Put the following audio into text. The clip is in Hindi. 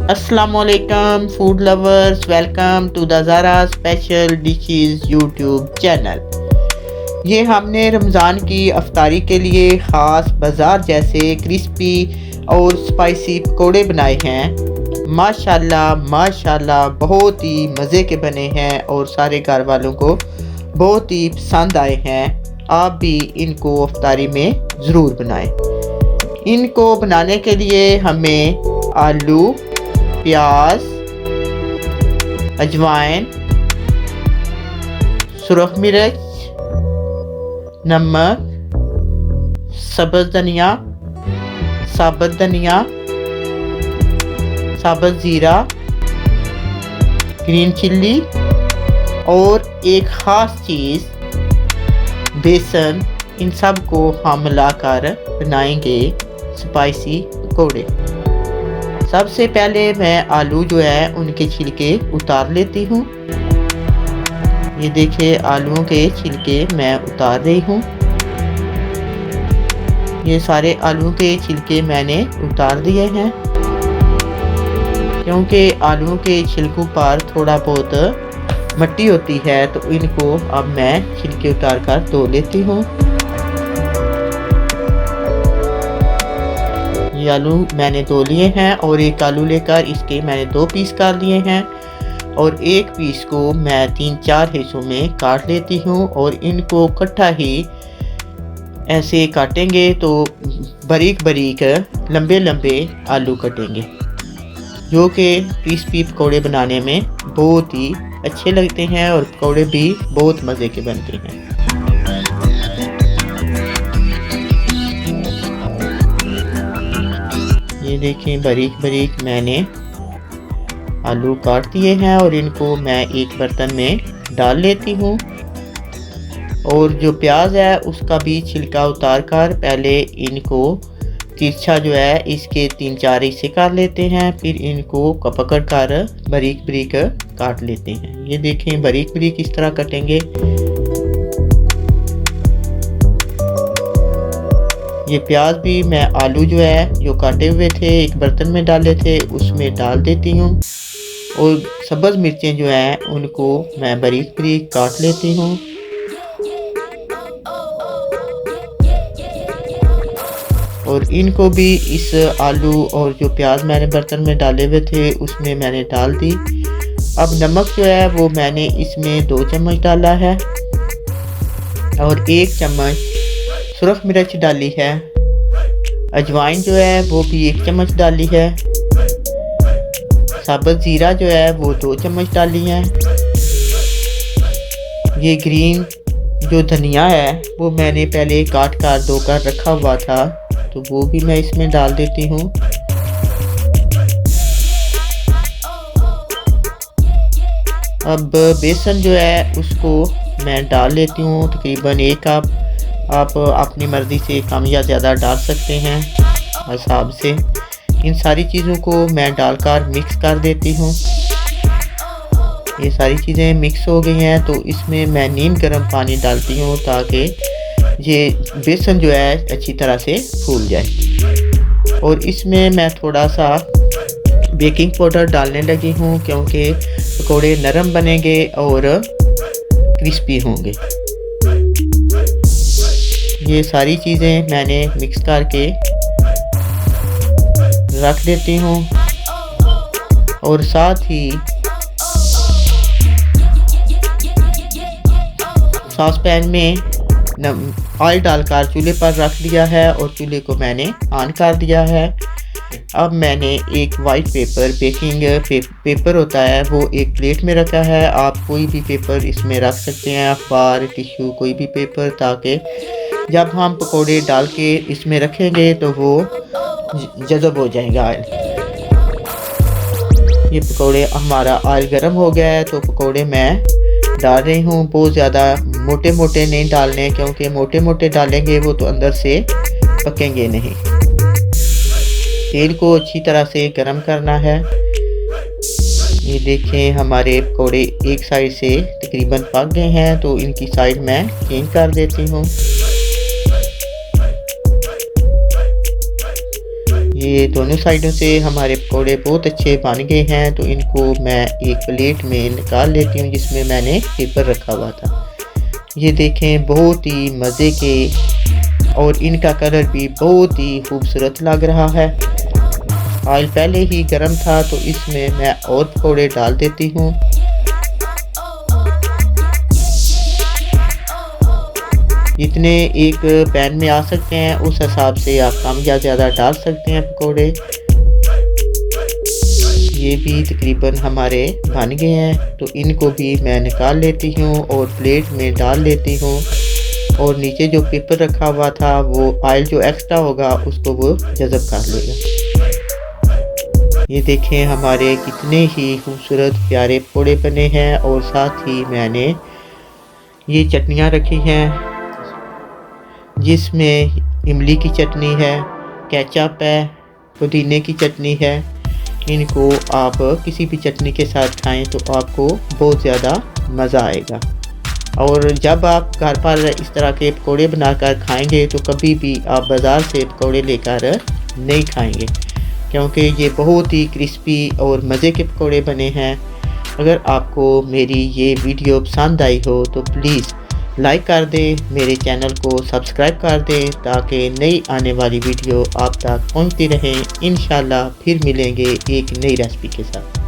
अस्सलामुअलैकुम food lovers, welcome to the Zara special dishes YouTube channel. ये हमने रमज़ान की अफ्तारी के लिए ख़ास बाज़ार जैसे क्रिस्पी और स्पाइसी पकोड़े बनाए हैं। माशाल्लाह बहुत ही मज़े के बने हैं और सारे घर वालों को बहुत ही पसंद आए हैं। आप भी इनको अफ्तारी में ज़रूर बनाएं। इनको बनाने के लिए हमें आलू, प्याज, अजवाइन, सुरख मिर्च, नमक, सब्ज़ धनिया, साबुत धनिया, साबुत ज़ीरा, ग्रीन चिल्ली और एक ख़ास चीज़ बेसन। इन सब को हम मिलाकर बनाएंगे स्पाइसी पकोड़े। सबसे पहले मैं आलू जो है उनके छिलके उतार लेती हूँ। ये देखिए आलूओं के छिलके मैं उतार रही हूँ। ये सारे आलूओं के छिलके मैंने उतार दिए हैं क्योंकि आलूओं के छिलकों पर थोड़ा बहुत मिट्टी होती है, तो इनको अब मैं छिलके उतार कर धो लेती हूँ। ये आलू मैंने धो लिए हैं और एक आलू लेकर इसके मैंने 2 पीस कर लिए हैं और एक पीस को मैं 3-4 हिस्सों में काट लेती हूँ और इनको इकट्ठा ही ऐसे काटेंगे तो बारीक बारीक लंबे लंबे आलू कटेंगे, जो कि क्रिस्पी पकोड़े बनाने में बहुत ही अच्छे लगते हैं और पकोड़े भी बहुत मज़े के बनते हैं। ये देखें बारीक बारीक मैंने आलू काट दिए हैं और इनको मैं एक बर्तन में डाल लेती हूँ। और जो प्याज है उसका भी छिलका उतार कर पहले इनको तिरछा जो है इसके 3-4 हिस्से कर लेते हैं, फिर इनको पकड़ कर बारीक बारीक काट लेते हैं। ये देखें बारीक बारीक इस तरह कटेंगे। ये प्याज भी मैं आलू जो है जो काटे हुए थे एक बर्तन में डाले थे उसमें डाल देती हूँ और सब्ज़ मिर्चें जो हैं उनको मैं बारीक बारीक काट लेती हूँ। और इनको भी इस आलू और जो प्याज मैंने बर्तन में डाले हुए थे उसमें मैंने डाल दी। अब नमक जो है वो मैंने इसमें 2 चम्मच डाला है और 1 चम्मच सुरख मिर्च डाली है। अजवाइन जो है वो भी 1 चम्मच डाली है। साबुत ज़ीरा जो है वो 2 चम्मच डाली है। ये ग्रीन जो धनिया है वो मैंने पहले काट कर धोकर रखा हुआ था, तो वो भी मैं इसमें डाल देती हूँ। अब बेसन जो है उसको मैं डाल लेती हूँ तकरीबन 1 कप। आप अपनी मर्ज़ी से कम या ज़्यादा डाल सकते हैं हिसाब से। इन सारी चीज़ों को मैं डालकर मिक्स कर देती हूँ। ये सारी चीज़ें मिक्स हो गई हैं तो इसमें मैं नीम गर्म पानी डालती हूँ ताकि ये बेसन जो है अच्छी तरह से फूल जाए। और इसमें मैं थोड़ा सा बेकिंग पाउडर डालने लगी हूँ क्योंकि पकोड़े नरम बनेंगे और क्रिस्पी होंगे। ये सारी चीज़ें मैंने मिक्स करके रख देती हूँ और साथ ही सॉस पैन में ऑयल डालकर चूल्हे पर रख दिया है और चूल्हे को मैंने ऑन कर दिया है। अब मैंने एक वाइट पेपर बेकिंग पेपर होता है वो एक प्लेट में रखा है। आप कोई भी पेपर इसमें रख सकते हैं, अखबार, टिश्यू, कोई भी पेपर, ताकि जब हम पकोड़े डाल के इसमें रखेंगे तो वो जज़ब हो जाएगा ऑयल। ये पकोड़े हमारा ऑयल गर्म हो गया है तो पकोड़े मैं डाल रही हूँ। बहुत ज़्यादा मोटे मोटे नहीं डालने क्योंकि मोटे मोटे डालेंगे वो तो अंदर से पकेंगे नहीं। तेल को अच्छी तरह से गर्म करना है। ये देखें हमारे पकोड़े एक साइड से तकरीबन पक गए हैं तो इनकी साइड मैं चेंज कर देती हूँ। ये दोनों साइडों से हमारे पकौड़े बहुत अच्छे बन गए हैं, तो इनको मैं एक प्लेट में निकाल लेती हूँ जिसमें मैंने पेपर रखा हुआ था। ये देखें बहुत ही मज़े के और इनका कलर भी बहुत ही खूबसूरत लग रहा है। ऑयल पहले ही गर्म था तो इसमें मैं और पकौड़े डाल देती हूँ। जितने एक पैन में आ सकते हैं उस हिसाब से आप कम या ज़्यादा डाल सकते हैं पकौड़े। ये भी तकरीबन हमारे बन गए हैं, तो इनको भी मैं निकाल लेती हूँ और प्लेट में डाल लेती हूँ। और नीचे जो पेपर रखा हुआ था वो ऑयल जो एक्स्ट्रा होगा उसको वो जज़ब कर लेगा। ये देखें हमारे कितने ही खूबसूरत प्यारे पकौड़े बने हैं। और साथ ही मैंने ये चटनियाँ रखी हैं जिसमें इमली की चटनी है, केचप है, पुदीने की चटनी है। इनको आप किसी भी चटनी के साथ खाएं तो आपको बहुत ज़्यादा मज़ा आएगा। और जब आप घर पर इस तरह के पकौड़े बनाकर खाएंगे तो कभी भी आप बाज़ार से पकौड़े लेकर नहीं खाएंगे, क्योंकि ये बहुत ही क्रिस्पी और मज़े के पकौड़े बने हैं। अगर आपको मेरी ये वीडियो पसंद आई हो तो प्लीज़ लाइक कर दें, मेरे चैनल को सब्सक्राइब कर दें ताकि नई आने वाली वीडियो आप तक पहुंचती रहें। इंशाल्लाह फिर मिलेंगे एक नई रेसिपी के साथ।